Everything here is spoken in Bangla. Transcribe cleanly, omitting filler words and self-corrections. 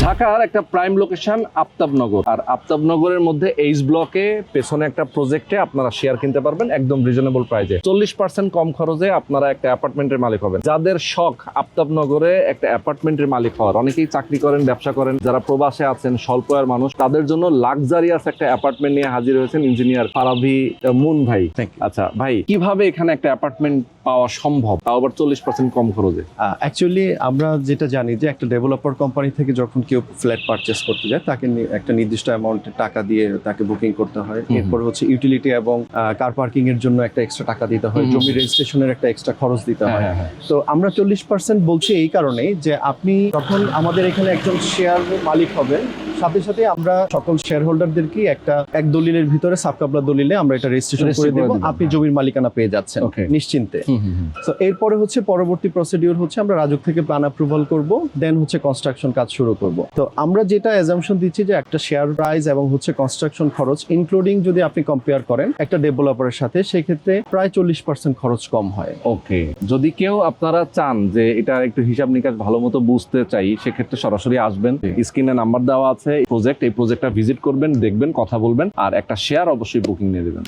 ঢাকার একটা প্রাইম লোকেশন আফতাবনগর, আর আফতাবনগরের মধ্যে এইচ ব্লকে পেছনে একটা প্রজেক্টে আপনারা শেয়ার কিনতে পারবেন একদম রিজনেবল প্রাইসে। 40% কম খরচে আপনারা একটা অ্যাপার্টমেন্টের মালিক হবেন। যাদের শখ আফতাবনগরে একটা অ্যাপার্টমেন্টের মালিক হওয়ার, অনেকেই চাকরি করেন, ব্যবসা করেন, যারা প্রবাসে আছেন, স্বল্প আয়ের মানুষ, তাদের জন্য লাক্সারিয়াস একটা অ্যাপার্টমেন্ট নিয়ে হাজির হয়েছেন ইঞ্জিনিয়ার ফারাবি মুন ভাই। আচ্ছা ভাই, কিভাবে এখানে একটা অ্যাপার্টমেন্ট পাওয়া সম্ভব, তাও আবার 40% কম খরচে? অ্যাকচুয়ালি আমরা যেটা জানি যে একটা ডেভেলপার কোম্পানি থেকে যখন কেউ ফ্ল্যাট পারচেস করতে যায়, তাকে একটা নির্দিষ্ট অ্যামাউন্টের টাকা দিয়ে তাকে বুকিং করতে হয়। এরপর হচ্ছে ইউটিলিটি এবং কার পার্কিং এর জন্য একটা এক্সট্রা টাকা দিতে হয়, জমি রেজিস্ট্রেশনের একটা এক্সট্রা খরচ দিতে হয়। তো আমরা 40% বলছি এই কারণেই যে আপনি যখন আমাদের এখানে একজন শেয়ার মালিক হবেন, সাথে সাথে আমরা সকল শেয়ার হোল্ডারদেরকে এক দলিলের ভিতরে সাবকাবলা দলিলে আমরা এটা রেজিস্ট্রেশন করে দেব, আপনি জমির মালিকানা পেয়ে যাচ্ছেন নিশ্চিন্তে। তো এরপরে হচ্ছে পরবর্তী প্রসিডিউর হচ্ছে আমরা রাজুক থেকে প্ল্যান অ্যাপ্রুভাল করব, দেন হচ্ছে কনস্ট্রাকশন কাজ শুরু করব। তো আমরা যেটা অ্যাজাম্পশন দিচ্ছি যে একটা শেয়ার প্রাইস এবং হচ্ছে কনস্ট্রাকশন খরচ ইনক্লুডিং যদি আপনি কম্পেয়ার করেন একটা ডেভেলপারের সাথে, সেক্ষেত্রে প্রায় 40% খরচ কম হয়। ওকে, যদি কেউ আপনারা চান যে এটা একটু হিসাব নিকাশ ভালো মতো বুঝতে চাই, সেক্ষেত্রে সরাসরি আসবেন, স্ক্রিনে নাম্বার দেওয়া আছে, এই প্রজেক্টটা ভিজিট করবেন, দেখবেন, কথা বলবেন, আর একটা শেয়ার অবশ্যই বুকিং নিয়ে দেবেন।